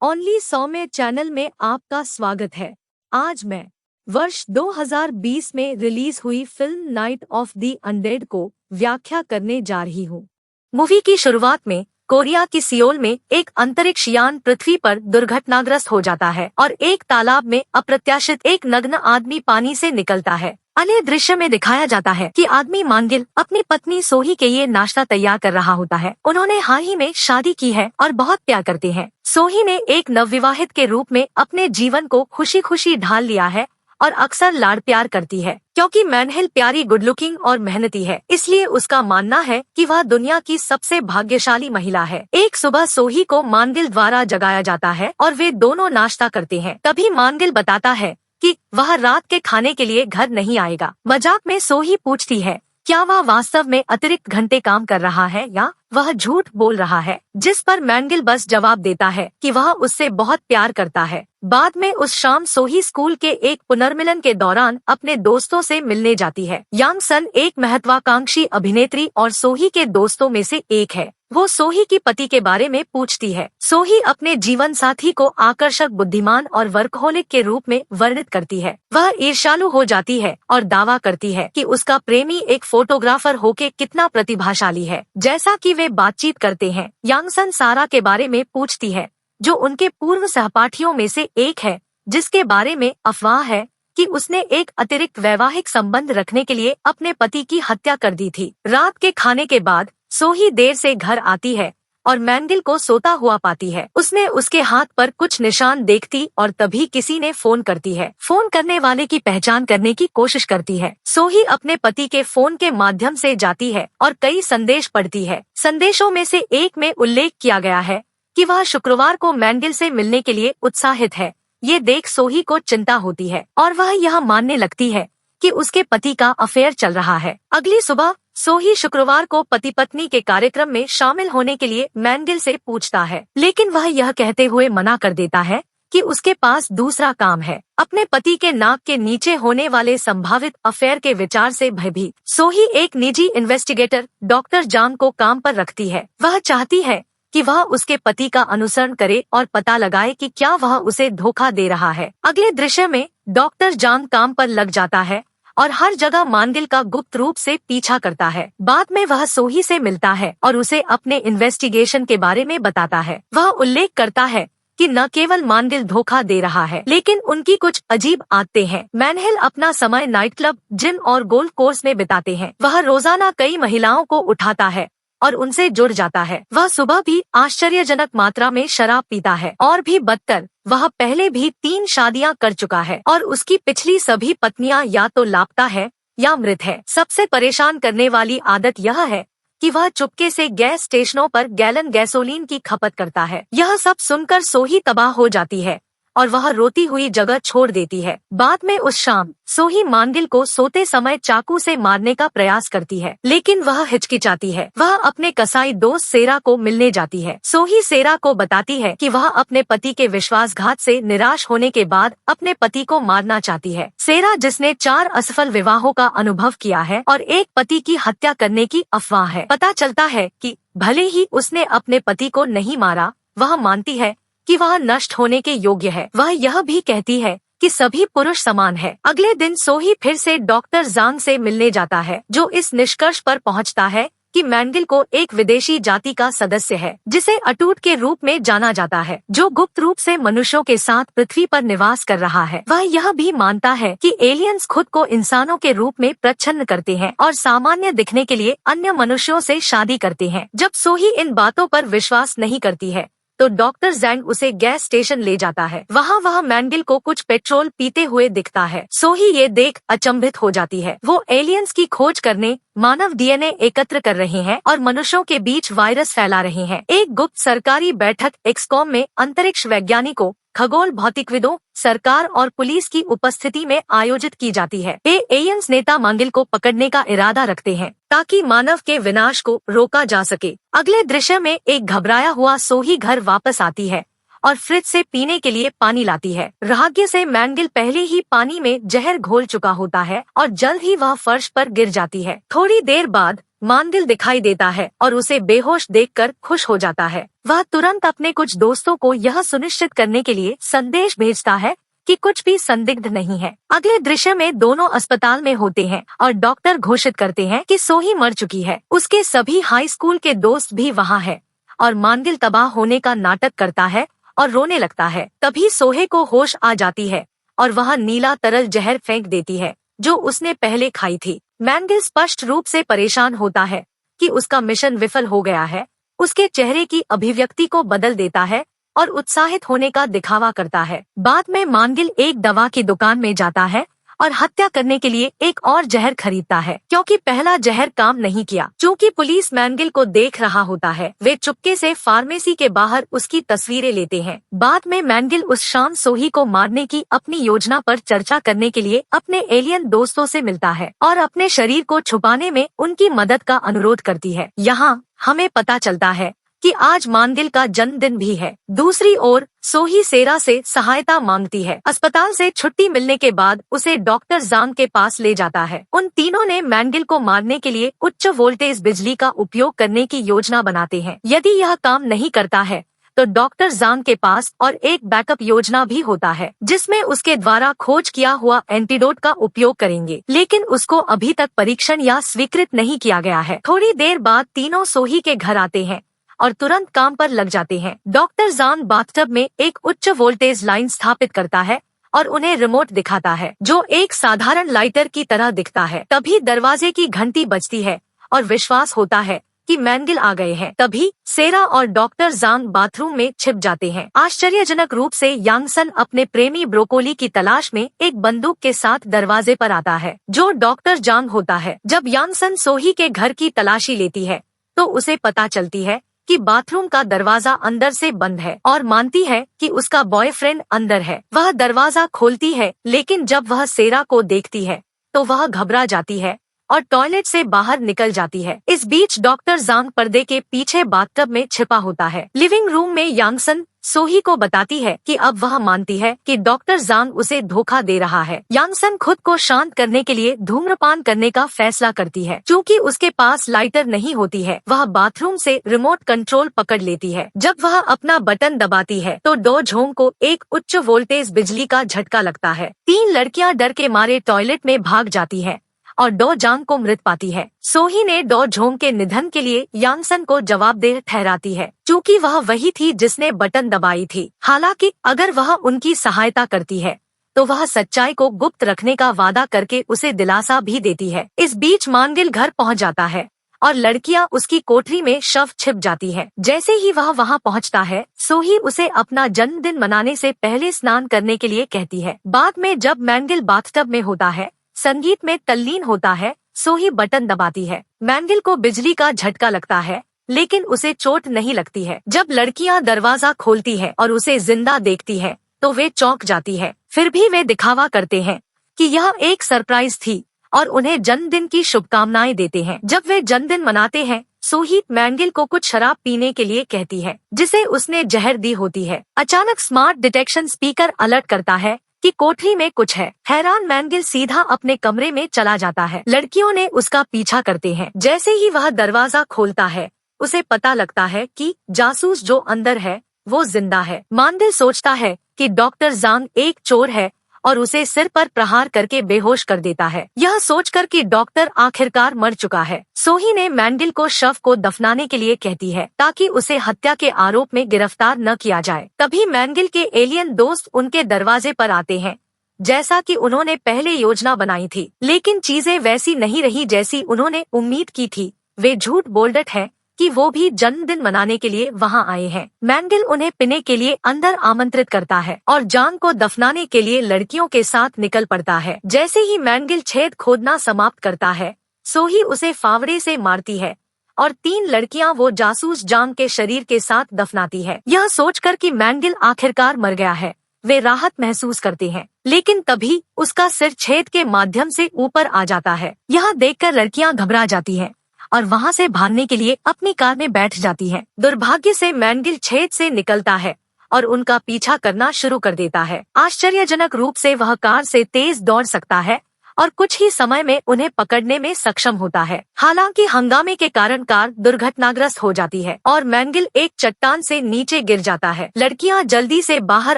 Only 100 में channel में आपका स्वागत है। आज मैं वर्ष 2020 में रिलीज हुई film night of the undead को व्याख्या करने जा रही हूँ। मूवी की शुरुआत में कोरिया की सियोल में एक अंतरिक्ष यान पृथ्वी पर दुर्घटनाग्रस्त हो जाता है और एक तालाब में अप्रत्याशित एक नग्न आदमी पानी से निकलता है। अन्य दृश्य में दिखाया जाता है कि आदमी मांगिल अपनी पत्नी सोही के लिए नाश्ता तैयार कर रहा होता है। उन्होंने हाल ही में शादी की है और बहुत प्यार करते हैं। सोही ने एक नवविवाहित के रूप में अपने जीवन को खुशी खुशी ढाल लिया है और अक्सर लाड़ प्यार करती है। क्योंकि मैनहिल प्यारी, गुड लुकिंग और मेहनती है, इसलिए उसका मानना है कि वह दुनिया की सबसे भाग्यशाली महिला है। एक सुबह सोही को मांगिल द्वारा जगाया जाता है और वे दोनों नाश्ता करते हैं। तभी मांगिल बताता है कि वह रात के खाने के लिए घर नहीं आएगा। मजाक में सोही पूछती है क्या वह वास्तव में अतिरिक्त घंटे काम कर रहा है या वह झूठ बोल रहा है, जिस पर मैंगिल बस जवाब देता है कि वह उससे बहुत प्यार करता है। बाद में उस शाम सोही स्कूल के एक पुनर्मिलन के दौरान अपने दोस्तों से मिलने जाती है। यांग सन एक महत्वाकांक्षी अभिनेत्री और सोही के दोस्तों में से एक है। वो सोही की पति के बारे में पूछती है। सोही अपने जीवन साथी को आकर्षक, बुद्धिमान और वर्कहोलिक के रूप में वर्णित करती है। वह ईर्ष्यालु हो जाती है और दावा करती है कि उसका प्रेमी एक फोटोग्राफर होके कितना प्रतिभाशाली है। जैसा कि वे बातचीत करते हैं, यांगसन सारा के बारे में पूछती है, जो उनके पूर्व सहपाठियों में से एक है, जिसके बारे में अफवाह है कि उसने एक अतिरिक्त वैवाहिक संबंध रखने के लिए अपने पति की हत्या कर दी थी। रात के खाने के बाद सोही देर से घर आती है और मैंगिल को सोता हुआ पाती है। उसने उसके हाथ पर कुछ निशान देखती और तभी किसी ने फोन करती है। फोन करने वाले की पहचान करने की कोशिश करती है। सोही अपने पति के फोन के माध्यम से जाती है और कई संदेश पढ़ती है। संदेशों में से एक में उल्लेख किया गया है कि वह शुक्रवार को मैंगिल से मिलने के लिए उत्साहित है। ये देख सोही को चिंता होती है और वह यह मानने लगती है कि उसके पति का अफेयर चल रहा है। अगली सुबह सोही शुक्रवार को पति पत्नी के कार्यक्रम में शामिल होने के लिए मैंगिल से पूछता है, लेकिन वह यह कहते हुए मना कर देता है कि उसके पास दूसरा काम है। अपने पति के नाक के नीचे होने वाले संभावित अफेयर के विचार से भयभीत सोही एक निजी इन्वेस्टिगेटर डॉक्टर जांग को काम पर रखती है। वह चाहती है कि वह उसके पति का अनुसरण करे और पता लगाए कि क्या वह उसे धोखा दे रहा है। अगले दृश्य में डॉक्टर जांग काम पर लग जाता है और हर जगह मांगिल का गुप्त रूप से पीछा करता है। बाद में वह सोही से मिलता है और उसे अपने इन्वेस्टिगेशन के बारे में बताता है। वह उल्लेख करता है कि न केवल मांगिल धोखा दे रहा है, लेकिन उनकी कुछ अजीब आदतें हैं। मैनहिल अपना समय नाइट क्लब, जिम और गोल्फ कोर्स में बिताते हैं। वह रोजाना कई महिलाओं को उठाता है और उनसे जुड़ जाता है। वह सुबह भी आश्चर्यजनक मात्रा में शराब पीता है और भी बदतर, वह पहले भी 3 शादियां कर चुका है और उसकी पिछली सभी पत्नियां या तो लापता है या मृत है। सबसे परेशान करने वाली आदत यह है कि वह चुपके से गैस स्टेशनों पर गैलन गैसोलीन की खपत करता है। यह सब सुनकर सोही तबाह हो जाती है और वह रोती हुई जगह छोड़ देती है। बाद में उस शाम सोही मांगिल को सोते समय चाकू से मारने का प्रयास करती है, लेकिन वह हिचकिचाती है। वह अपने कसाई दोस्त सेरा को मिलने जाती है। सोही सेरा को बताती है कि वह अपने पति के विश्वासघात से निराश होने के बाद अपने पति को मारना चाहती है। सेरा, जिसने 4 असफल विवाहों का अनुभव किया है और एक पति की हत्या करने की अफवाह है, पता चलता है कि भले ही उसने अपने पति को नहीं मारा, वह मानती है कि वह नष्ट होने के योग्य है। वह यह भी कहती है कि सभी पुरुष समान है। अगले दिन सोही फिर से डॉक्टर जांग से मिलने जाता है, जो इस निष्कर्ष पर पहुंचता है कि मैंगिल को एक विदेशी जाति का सदस्य है, जिसे अटूट के रूप में जाना जाता है, जो गुप्त रूप से मनुष्यों के साथ पृथ्वी पर निवास कर रहा है। वह यह भी मानता है कि एलियंस खुद को इंसानों के रूप में प्रच्छन्न करते हैं और सामान्य दिखने के लिए अन्य मनुष्यों से शादी करते हैं। जब सोही इन बातों पर विश्वास नहीं करती है तो डॉक्टर जैंग उसे गैस स्टेशन ले जाता है। वहाँ वह मैंगिल को कुछ पेट्रोल पीते हुए दिखता है। सोही ये देख अचंभित हो जाती है। वो एलियंस की खोज करने मानव डीएनए एकत्र कर रहे हैं और मनुष्यों के बीच वायरस फैला रहे हैं। एक गुप्त सरकारी बैठक एक्सकॉम में अंतरिक्ष वैज्ञानिकों, खगोल भौतिकविदों, सरकार और पुलिस की उपस्थिति में आयोजित की जाती है। एलियंस नेता मांगिल को पकड़ने का इरादा रखते हैं ताकि मानव के विनाश को रोका जा सके। अगले दृश्य में एक घबराया हुआ सोही घर वापस आती है और फ्रिज से पीने के लिए पानी लाती है। भाग्य से मैंगिल पहले ही पानी में जहर घोल चुका होता है और जल्द ही वह फर्श पर गिर जाती है। थोड़ी देर बाद मांगिल दिखाई देता है और उसे बेहोश देखकर खुश हो जाता है। वह तुरंत अपने कुछ दोस्तों को यह सुनिश्चित करने के लिए संदेश भेजता है कि कुछ भी संदिग्ध नहीं है। अगले दृश्य में दोनों अस्पताल में होते हैं और डॉक्टर घोषित करते हैं कि सोही मर चुकी है। उसके सभी हाई स्कूल के दोस्त भी वहाँ है और मांगिल तबाह होने का नाटक करता है और रोने लगता है। तभी सोहे को होश आ जाती है और वह नीला तरल जहर फेंक देती है जो उसने पहले खाई थी। मैंगिल स्पष्ट रूप से परेशान होता है कि उसका मिशन विफल हो गया है। उसके चेहरे की अभिव्यक्ति को बदल देता है और उत्साहित होने का दिखावा करता है। बाद में मांगिल एक दवा की दुकान में जाता है और हत्या करने के लिए एक और जहर खरीदता है क्योंकि पहला जहर काम नहीं किया। चूँकि पुलिस मैंगिल को देख रहा होता है, वे चुपके से फार्मेसी के बाहर उसकी तस्वीरें लेते हैं। बाद में मैंगिल उस शाम सोही को मारने की अपनी योजना पर चर्चा करने के लिए अपने एलियन दोस्तों से मिलता है और अपने शरीर को छुपाने में उनकी मदद का अनुरोध करती है। यहाँ हमें पता चलता है कि आज मांगिल का जन्मदिन भी है। दूसरी ओर सोही सेरा से सहायता मांगती है। अस्पताल से छुट्टी मिलने के बाद उसे डॉक्टर जांग के पास ले जाता है। उन तीनों ने मैंगिल को मारने के लिए उच्च वोल्टेज बिजली का उपयोग करने की योजना बनाते हैं। यदि यह काम नहीं करता है तो डॉक्टर जांग के पास और एक बैकअप योजना भी होता है जिसमें उसके द्वारा खोज किया हुआ एंटीडोट का उपयोग करेंगे, लेकिन उसको अभी तक परीक्षण या स्वीकृत नहीं किया गया है। थोड़ी देर बाद तीनों सोही के घर आते हैं और तुरंत काम पर लग जाते हैं। डॉक्टर जांग बाथटब में एक उच्च वोल्टेज लाइन स्थापित करता है और उन्हें रिमोट दिखाता है जो एक साधारण लाइटर की तरह दिखता है। तभी दरवाजे की घंटी बजती है और विश्वास होता है कि मैंगिल आ गए हैं। तभी सेरा और डॉक्टर जांग बाथरूम में छिप जाते हैं। आश्चर्यजनक रूप से यांगसन अपने प्रेमी ब्रोकोली की तलाश में एक बंदूक के साथ दरवाजे पर आता है जो डॉक्टर जांग होता है। जब यांगसन सोही के घर की तलाशी लेती है तो उसे पता चलती है कि बाथरूम का दरवाजा अंदर से बंद है और मानती है कि उसका बॉयफ्रेंड अंदर है। वह दरवाजा खोलती है, लेकिन जब वह सेरा को देखती है तो वह घबरा जाती है और टॉयलेट से बाहर निकल जाती है। इस बीच डॉक्टर जांग पर्दे के पीछे बाथटब में छिपा होता है। लिविंग रूम में यांगसन सोही को बताती है कि अब वह मानती है कि डॉक्टर जांग उसे धोखा दे रहा है। यांगसन खुद को शांत करने के लिए धूम्रपान करने का फैसला करती है। क्योंकि उसके पास लाइटर नहीं होती है, वह बाथरूम से रिमोट कंट्रोल पकड़ लेती है। जब वह अपना बटन दबाती है तो डो झोंग को एक उच्च वोल्टेज बिजली का झटका लगता है। 3 लड़कियां डर के मारे टॉयलेट में भाग जाती हैं और डो जांग को मृत पाती है। सोही ने डो झोंग के निधन के लिए यांगसन को जवाबदेह ठहराती है क्योंकि वह वही थी जिसने बटन दबाई थी। हालांकि अगर वह उनकी सहायता करती है तो वह सच्चाई को गुप्त रखने का वादा करके उसे दिलासा भी देती है। इस बीच मांगिल घर पहुंच जाता है और लड़कियां उसकी कोठरी में शव छिप जाती है। जैसे ही वह वहां पहुंचता है, सोही उसे अपना जन्मदिन मनाने से पहले स्नान करने के लिए कहती है। बाद में जब मैंगिल बाथटब में होता है, संगीत में तल्लीन होता है, सोही बटन दबाती है। मैंगिल को बिजली का झटका लगता है, लेकिन उसे चोट नहीं लगती है। जब लड़कियां दरवाजा खोलती है और उसे जिंदा देखती है तो वे चौंक जाती है। फिर भी वे दिखावा करते हैं कि यह एक सरप्राइज थी और उन्हें जन्मदिन की शुभकामनाएं देते हैं। जब वे जन्मदिन मनाते हैं, सोही मैंगिल को कुछ शराब पीने के लिए कहती है जिसे उसने जहर दी होती है। अचानक स्मार्ट डिटेक्शन स्पीकर अलर्ट करता है कि कोठरी में कुछ है। हैरान मैंगिल सीधा अपने कमरे में चला जाता है। लड़कियों ने उसका पीछा करते हैं। जैसे ही वह दरवाजा खोलता है, उसे पता लगता है कि जासूस जो अंदर है वो जिंदा है। मैंगिल सोचता है कि डॉक्टर जांग एक चोर है और उसे सिर पर प्रहार करके बेहोश कर देता है। यह सोचकर कि डॉक्टर आखिरकार मर चुका है, सोही ने मैंगिल को शव को दफनाने के लिए कहती है ताकि उसे हत्या के आरोप में गिरफ्तार न किया जाए। तभी मैंगिल के एलियन दोस्त उनके दरवाजे पर आते हैं जैसा कि उन्होंने पहले योजना बनाई थी, लेकिन चीजें वैसी नहीं रही जैसी उन्होंने उम्मीद की थी। वे झूठ बोल रहे हैं कि वो भी जन्मदिन मनाने के लिए वहां आए हैं। मैंगिल उन्हें पीने के लिए अंदर आमंत्रित करता है और जांग को दफनाने के लिए लड़कियों के साथ निकल पड़ता है। जैसे ही मैंगिल छेद खोदना समाप्त करता है, सोही उसे फावड़े से मारती है और 3 लड़कियां वो जासूस जांग के शरीर के साथ दफनाती है। यह सोचकर कि मैंगिल आखिरकार मर गया है, वे राहत महसूस करते हैं, लेकिन तभी उसका सिर छेद के माध्यम से ऊपर आ जाता है। यह देखकर लड़कियां घबरा जाती हैं और वहां से भागने के लिए अपनी कार में बैठ जाती हैं। दुर्भाग्य से मैंगिल छेद से निकलता है और उनका पीछा करना शुरू कर देता है। आश्चर्यजनक रूप से वह कार से तेज दौड़ सकता है और कुछ ही समय में उन्हें पकड़ने में सक्षम होता है। हालांकि हंगामे के कारण कार दुर्घटनाग्रस्त हो जाती है और मैंगिल एक चट्टान से नीचे गिर जाता है। लड़कियां जल्दी से बाहर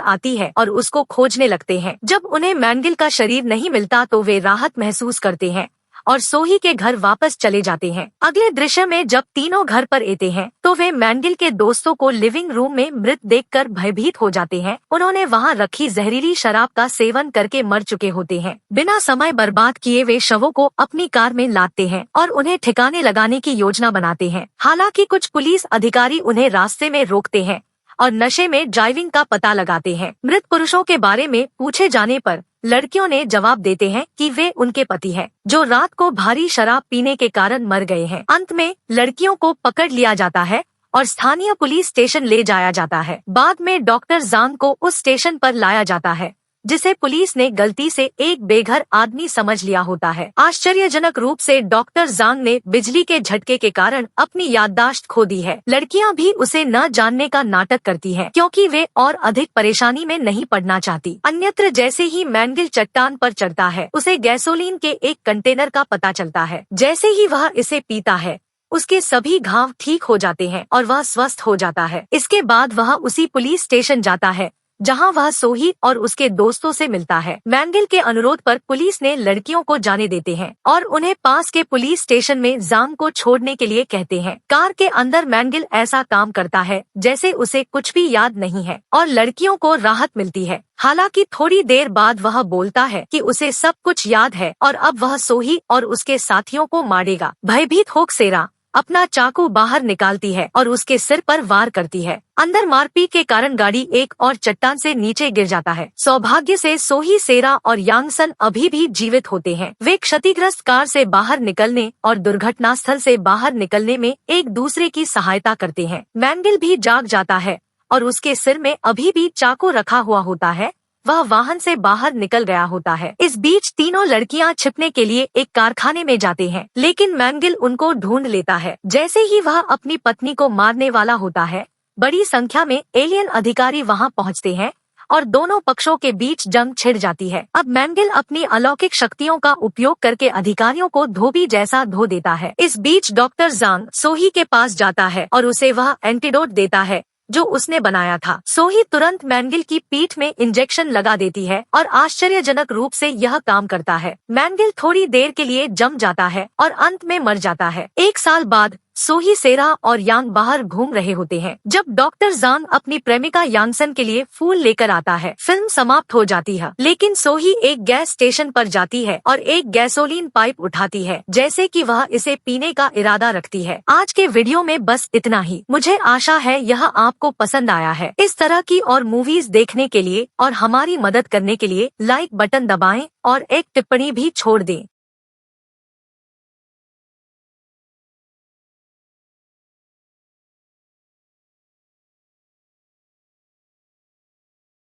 आती है और उसको खोजने लगते हैं। जब उन्हें मैंगिल का शरीर नहीं मिलता तो वे राहत महसूस करते हैं और सोही के घर वापस चले जाते हैं। अगले दृश्य में जब तीनों घर पर आते हैं तो वे मैंगिल के दोस्तों को लिविंग रूम में मृत देखकर भयभीत हो जाते हैं। उन्होंने वहां रखी जहरीली शराब का सेवन करके मर चुके होते हैं। बिना समय बर्बाद किए वे शवों को अपनी कार में लादते हैं और उन्हें ठिकाने लगाने की योजना बनाते हैं। हालांकि कुछ पुलिस अधिकारी उन्हें रास्ते में रोकते हैं और नशे में ड्राइविंग का पता लगाते हैं। मृत पुरुषों के बारे में पूछे जाने पर लड़कियों ने जवाब देते हैं कि वे उनके पति हैं, जो रात को भारी शराब पीने के कारण मर गए हैं। अंत में लड़कियों को पकड़ लिया जाता है और स्थानीय पुलिस स्टेशन ले जाया जाता है। बाद में डॉक्टर जांग को उस स्टेशन पर लाया जाता है जिसे पुलिस ने गलती से एक बेघर आदमी समझ लिया होता है। आश्चर्यजनक रूप से डॉक्टर जांग ने बिजली के झटके के कारण अपनी याददाश्त खो दी है। लड़कियां भी उसे न जानने का नाटक करती हैं, क्योंकि वे और अधिक परेशानी में नहीं पड़ना चाहती। अन्यत्र जैसे ही मैंगिल चट्टान पर चढ़ता है उसे गैसोलीन के एक कंटेनर का पता चलता है। जैसे ही वह इसे पीता है उसके सभी घाव ठीक हो जाते हैं और वह स्वस्थ हो जाता है। इसके बाद वह उसी पुलिस स्टेशन जाता है जहां वह सोही और उसके दोस्तों से मिलता है। मैंगिल के अनुरोध पर पुलिस ने लड़कियों को जाने देते हैं और उन्हें पास के पुलिस स्टेशन में जांग को छोड़ने के लिए कहते हैं। कार के अंदर मैंगिल ऐसा काम करता है जैसे उसे कुछ भी याद नहीं है और लड़कियों को राहत मिलती है। हालांकि थोड़ी देर बाद वह बोलता है कि उसे सब कुछ याद है और अब वह सोही और उसके साथियों को मारेगा। भयभीत होकर सेरा अपना चाकू बाहर निकालती है और उसके सिर पर वार करती है। अंदर मारपीट के कारण गाड़ी एक और चट्टान से नीचे गिर जाता है। सौभाग्य से सोही, सेरा और यांगसन अभी भी जीवित होते हैं। वे क्षतिग्रस्त कार से बाहर निकलने और दुर्घटना स्थल से बाहर निकलने में एक दूसरे की सहायता करते हैं। मैंगिल भी जाग जाता है और उसके सिर में अभी भी चाकू रखा हुआ होता है। वह वाहन से बाहर निकल गया होता है। इस बीच तीनों लड़कियां छिपने के लिए एक कारखाने में जाते हैं, लेकिन मैंगिल उनको ढूंढ लेता है। जैसे ही वह अपनी पत्नी को मारने वाला होता है, बड़ी संख्या में एलियन अधिकारी वहां पहुंचते हैं और दोनों पक्षों के बीच जंग छिड़ जाती है। अब मैंगिल अपनी अलौकिक शक्तियों का उपयोग करके अधिकारियों को धोबी जैसा धो देता है। इस बीच डॉक्टर जांग सोही के पास जाता है और उसे वह एंटीडोट देता है जो उसने बनाया था। सोही तुरंत मैंगिल की पीठ में इंजेक्शन लगा देती है और आश्चर्यजनक रूप से यह काम करता है। मैंगिल थोड़ी देर के लिए जम जाता है और अंत में मर जाता है। एक साल बाद सोही, सेरा और यांग बाहर घूम रहे होते हैं जब डॉक्टर जांग अपनी प्रेमिका यांगसन के लिए फूल लेकर आता है। फिल्म समाप्त हो जाती है, लेकिन सोही एक गैस स्टेशन पर जाती है और एक गैसोलीन पाइप उठाती है, जैसे कि वह इसे पीने का इरादा रखती है। आज के वीडियो में बस इतना ही। मुझे आशा है यह आपको पसंद आया है। इस तरह की और मूवीज देखने के लिए और हमारी मदद करने के लिए लाइक बटन दबाएं और एक टिप्पणी भी छोड़ दें।